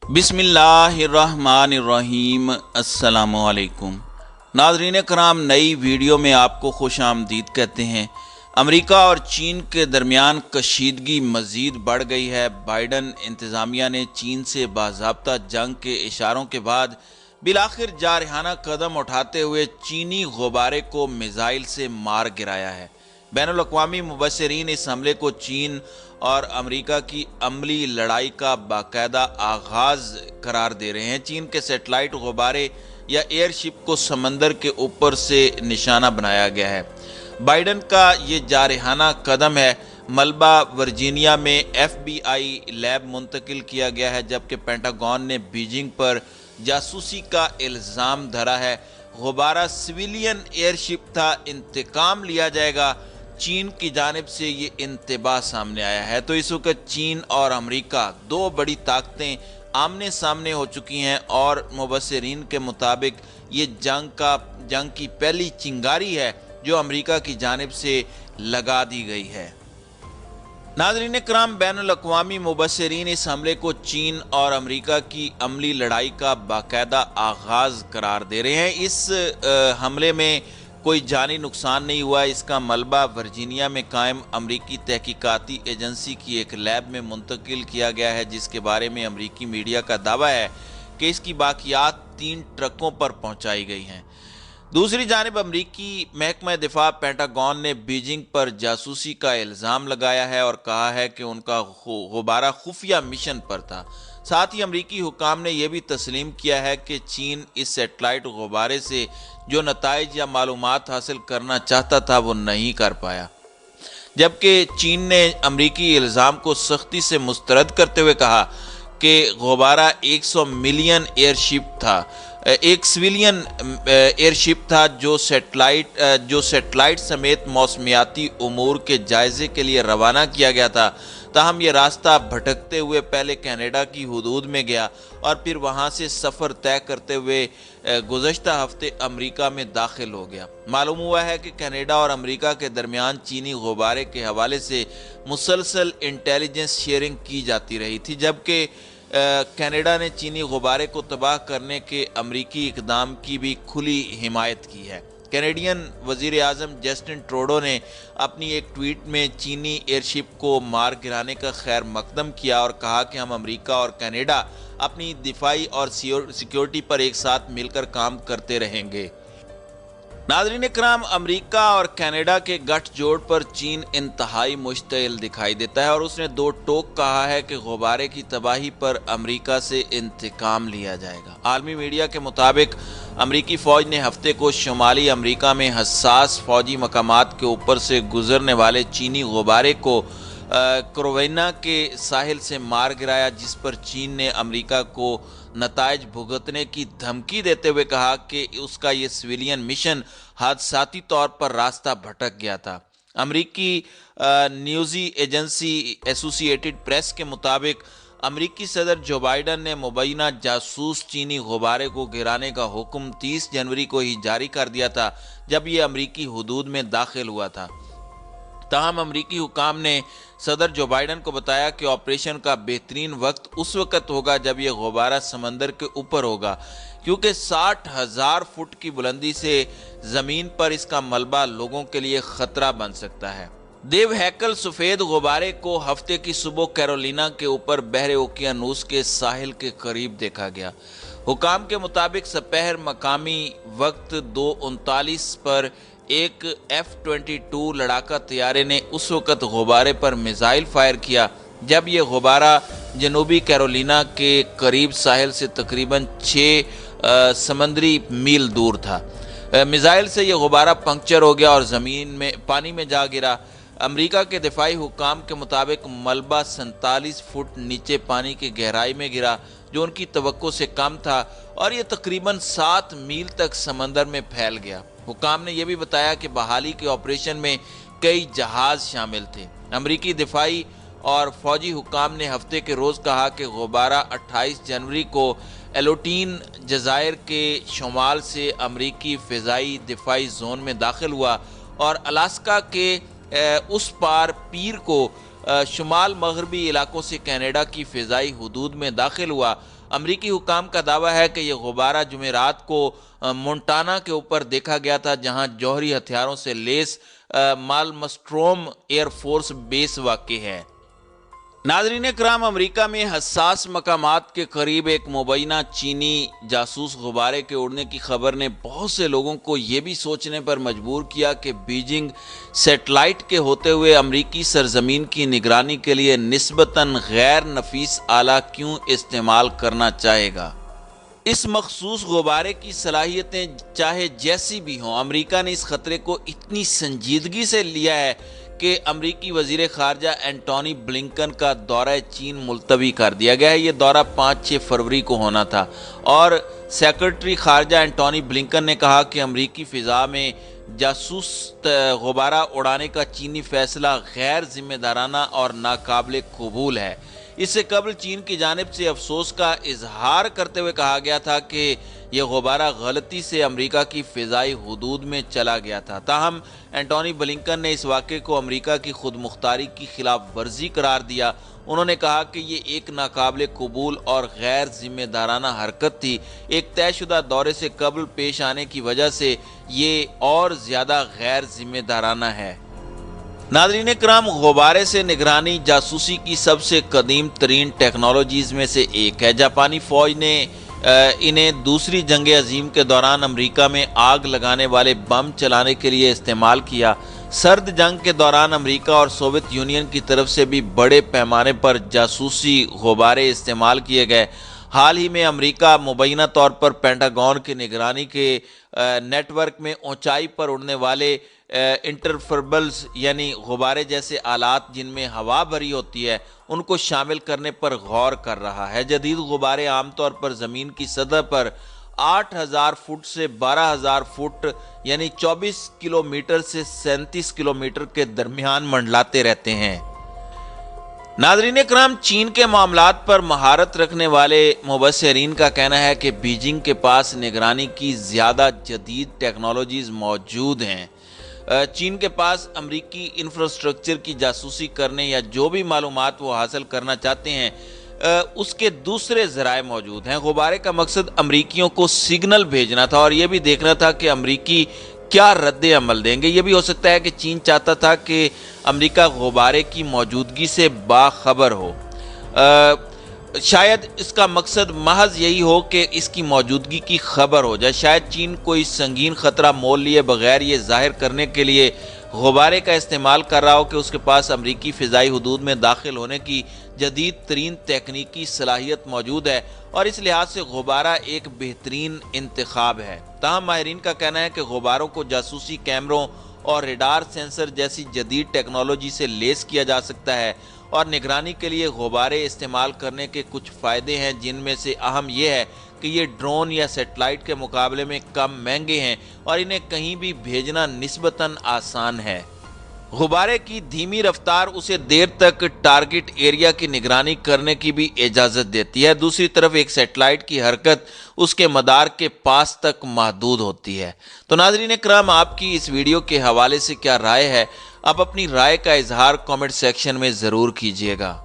बिस्मिल्लाहिर्रहमानिर्रहीम। अस्सलामुअलैकुम नाज़रीन कराम, नई वीडियो में आपको खुश आमदीद कहते हैं। अमेरिका और चीन के दरमियान कशीदगी मज़ीद बढ़ गई है। बाइडन इंतज़ामिया ने चीन से बाज़ाब्ता जंग के इशारों के बाद बिलाखिर जारहाना कदम उठाते हुए चीनी गुब्बारे को मिसाइल से मार गिराया है। बैनुल अक़वामी मुबस्सिरीन इस हमले को चीन और अमेरिका की अमली लड़ाई का बाकायदा आगाज करार दे रहे हैं। चीन के सेटेलाइट गुब्बारे या एयरशिप को समंदर के ऊपर से निशाना बनाया गया है। बाइडन का ये जारहाना कदम है। मलबा वर्जीनिया में FBI लैब मुंतकिल किया गया है, जबकि पेंटागन ने बीजिंग पर जासूसी का इल्ज़ाम धरा है। गुब्बारा सिविलियन एयरशिप था, इंतकाम लिया जाएगा, चीन की जानिब से ये इंतबाह सामने आया है। तो इस वक्त चीन और अमेरिका दो बड़ी ताकतें आमने सामने हो चुकी हैं और मुबस्सिरीन के मुताबिक ये जंग की पहली चिंगारी है जो अमेरिका की जानिब से लगा दी गई है। नाज़रीन कराम, बैनुल अक़वामी मुबस्सिरीन इस हमले को चीन और अमेरिका की अमली लड़ाई का बाकायदा आगाज़ करार दे रहे हैं। इस हमले में कोई जानी नुकसान नहीं हुआ। इसका मलबा वर्जीनिया में कायम अमरीकी तहकीकाती एजेंसी की एक लैब में मुंतकिल किया गया है, जिसके बारे में अमरीकी मीडिया का दावा है कि इसकी बाकियात 3 ट्रकों पर पहुंचाई गई हैं। दूसरी जानिब अमरीकी महकमा दिफा पेंटागन ने बीजिंग पर जासूसी का इल्ज़ाम लगाया है और कहा है कि उनका गुब्बारा खुफिया मिशन पर था। साथ ही अमरीकी हुकाम ने यह भी तस्लीम किया है कि चीन इस सेटेलाइट गुब्बारे से जो नताइज या मालूमात हासिल करना चाहता था वो नहीं कर पाया, जबकि चीन ने अमरीकी इल्ज़ाम को सख्ती से मुस्तरद करते हुए कहा कि गुब्बारा 100 मिलियन एयरशिप था, एक सिविलियन एयरशिप था जो सेटेलाइट समेत मौसमियाती उमूर के जायजे के लिए रवाना किया गया था। ताहम ये रास्ता भटकते हुए पहले कनाडा की हुदूद में गया और फिर वहाँ से सफ़र तय करते हुए गुज़श्ता हफ्ते अमेरिका में दाखिल हो गया। मालूम हुआ है कि कनाडा और अमेरिका के दरमियान चीनी गुब्बारे के हवाले से मुसलसल इंटेलिजेंस शेयरिंग की जाती रही थी, जबकि कनाडा ने चीनी गुब्बारे को तबाह करने के अमरीकी इक़दाम की भी खुली हिमायत की है। कैनेडियन वज़ीर आज़म जस्टिन ट्रूडो ने अपनी एक ट्वीट में चीनी एयरशिप को मार गिराने का खैर मकदम किया और कहा कि हम अमेरिका और कनाडा अपनी दिफाई और सिक्योरिटी पर एक साथ मिलकर काम करते रहेंगे। नाज़रीन कराम, अमेरिका और कनाडा के गठजोड़ पर चीन इंतहाई मुश्तइल दिखाई देता है और उसने दो टोक कहा है कि गुब्बारे की तबाही पर अमेरिका से इंतकाम लिया जाएगा। आलमी मीडिया के मुताबिक अमेरिकी फ़ौज ने हफ्ते को शुमाली अमेरिका में हसास फ़ौजी मकामात के ऊपर से गुजरने वाले चीनी गुब्बारे को क्रोवेना के साहिल से मार गिराया, जिस पर चीन ने अमेरिका को नताइज भुगतने की धमकी देते हुए कहा कि उसका ये सिविलियन मिशन हादसाती तौर पर रास्ता भटक गया था। अमेरिकी न्यूज़ी एजेंसी एसोसिएटेड प्रेस के मुताबिक अमेरिकी सदर जो बाइडन ने मुबैना जासूस चीनी गुब्बारे को गिराने का हुक्म 30 जनवरी को ही जारी कर दिया था, जब ये अमेरिकी हुदूद में दाखिल हुआ था। ताहम अमरीकी हुकाम ने सदर जो बाइडन को बताया कि ऑपरेशन का बेहतरीन वक्त उस वक्त होगा जब यह गुब्बारा समंदर के ऊपर होगा, क्योंकि 60,000 फुट की बुलंदी से ज़मीन पर इसका मलबा लोगों के लिए ख़तरा बन सकता है। देव हैकल सफ़ेद गुब्बारे को हफ्ते की सुबह कैरोलिना के ऊपर बहरे ओकियानूस के साहिल के करीब देखा गया। हुकाम के मुताबिक सपहर मकामी वक्त 2:39 पर एक F-22 लड़ाका तैयारे ने उस वक़्त गुब्बारे पर मिसाइल फायर किया जब यह गुब्बारा जनूबी कैरोलिना के करीब साहिल से तकरीबन 6 समंदरी मील दूर था। मिसाइल से यह गुब्बारा पंक्चर हो गया और पानी में जा गिरा। अमेरिका के दिफाई हुकाम के मुताबिक मलबा 47 फुट नीचे पानी की गहराई में गिरा, जो उनकी तवक्को से कम था, और यह तकरीबन 7 मील तक समंदर में फैल गया। हुकाम ने यह भी बताया कि बहाली के ऑपरेशन में कई जहाज शामिल थे। अमरीकी दिफाई और फौजी हुकाम ने हफ्ते के रोज़ कहा कि गुब्बारा 28 जनवरी को एलोटीन जज़ायर के शुमाल से अमरीकी फ़िज़ाई दिफाई जोन में दाखिल हुआ और अलास्का के उस पार पीर को شمال مغربی علاقوں سے کینیڈا کی فضائی حدود میں داخل ہوا۔ امریکی حکام کا دعویٰ ہے کہ یہ غبارہ جمعرات کو مونٹانا کے اوپر دیکھا گیا تھا، جہاں جوہری ہتھیاروں سے لیس مالمسٹروم ایئر فورس بیس واقع ہے۔ ناظرین کرام، امریکہ میں حساس مقامات کے قریب ایک مبینہ چینی جاسوس غبارے کے اڑنے کی خبر نے بہت سے لوگوں کو یہ بھی سوچنے پر مجبور کیا کہ بیجنگ سیٹلائٹ کے ہوتے ہوئے امریکی سرزمین کی نگرانی کے لیے نسبتاً غیر نفیس آلہ کیوں استعمال کرنا چاہے گا۔ اس مخصوص غبارے کی صلاحیتیں چاہے جیسی بھی ہوں، امریکہ نے اس خطرے کو اتنی سنجیدگی سے لیا ہے کہ امریکی وزیر خارجہ اینٹونی بلنکن کا دورہ چین ملتوی کر دیا گیا ہے۔ یہ دورہ 5-6 فروری کو ہونا تھا اور سیکرٹری خارجہ اینٹونی بلنکن نے کہا کہ امریکی فضا میں جاسوس غبارہ اڑانے کا چینی فیصلہ غیر ذمہ دارانہ اور ناقابل قبول ہے۔ اس سے قبل چین کی جانب سے افسوس کا اظہار کرتے ہوئے کہا گیا تھا کہ یہ غبارہ غلطی سے امریکہ کی فضائی حدود میں چلا گیا تھا۔ تاہم اینٹونی بلنکن نے اس واقعے کو امریکہ کی خود مختاری کی خلاف ورزی قرار دیا۔ انہوں نے کہا کہ یہ ایک ناقابل قبول اور غیر ذمہ دارانہ حرکت تھی۔ ایک طے شدہ دورے سے قبل پیش آنے کی وجہ سے یہ اور زیادہ غیر ذمہ دارانہ ہے۔ ناظرین کرام، غبارے سے نگرانی جاسوسی کی سب سے قدیم ترین ٹیکنالوجیز میں سے ایک ہے۔ جاپانی فوج نے انہیں دوسری جنگ عظیم کے دوران امریکہ میں آگ لگانے والے بم چلانے کے لیے استعمال کیا۔ سرد جنگ کے دوران امریکہ اور سوویت یونین کی طرف سے بھی بڑے پیمانے پر جاسوسی غبارے استعمال کیے گئے۔ حال ہی میں امریکہ مبینہ طور پر پینٹاگون کی نگرانی کے نیٹ ورک میں اونچائی پر اڑنے والے انٹرفربلز یعنی غبارے جیسے آلات جن میں ہوا بھری ہوتی ہے ان کو شامل کرنے پر غور کر رہا ہے۔ جدید غبارے عام طور پر زمین کی سطح پر 8,000 فٹ سے 12,000 فٹ یعنی 24 کلومیٹر سے 37 کلومیٹر کے درمیان منڈلاتے رہتے ہیں۔ ناظرین کرام، چین کے معاملات پر مہارت رکھنے والے مبصرین کا کہنا ہے کہ بیجنگ کے پاس نگرانی کی زیادہ جدید ٹیکنالوجیز موجود ہیں۔ چین کے پاس امریکی انفراسٹرکچر کی جاسوسی کرنے یا جو بھی معلومات وہ حاصل کرنا چاہتے ہیں اس کے دوسرے ذرائع موجود ہیں۔ غبارے کا مقصد امریکیوں کو سگنل بھیجنا تھا اور یہ بھی دیکھنا تھا کہ امریکی کیا رد عمل دیں گے۔ یہ بھی ہو سکتا ہے کہ چین چاہتا تھا کہ امریکہ غبارے کی موجودگی سے باخبر ہو۔ شاید اس کا مقصد محض یہی ہو کہ اس کی موجودگی کی خبر ہو جائے۔ شاید چین کوئی سنگین خطرہ مول لیے بغیر یہ ظاہر کرنے کے لیے غبارے کا استعمال کر رہا ہو کہ اس کے پاس امریکی فضائی حدود میں داخل ہونے کی جدید ترین تکنیکی صلاحیت موجود ہے اور اس لحاظ سے غبارہ ایک بہترین انتخاب ہے۔ تاہم ماہرین کا کہنا ہے کہ غباروں کو جاسوسی کیمروں اور ریڈار سینسر جیسی جدید ٹیکنالوجی سے لیس کیا جا سکتا ہے اور نگرانی کے لیے غبارے استعمال کرنے کے کچھ فائدے ہیں، جن میں سے اہم یہ ہے کہ یہ ڈرون یا سیٹلائٹ کے مقابلے میں کم مہنگے ہیں اور انہیں کہیں بھی بھیجنا نسبتاً آسان ہے۔ غبارے کی دھیمی رفتار اسے دیر تک ٹارگٹ ایریا کی نگرانی کرنے کی بھی اجازت دیتی ہے۔ دوسری طرف ایک سیٹلائٹ کی حرکت اس کے مدار کے پاس تک محدود ہوتی ہے۔ تو ناظرین کرام، آپ کی اس ویڈیو کے حوالے سے کیا رائے ہے؟ آپ اپنی رائے کا اظہار کامنٹ سیکشن میں ضرور کیجیے گا۔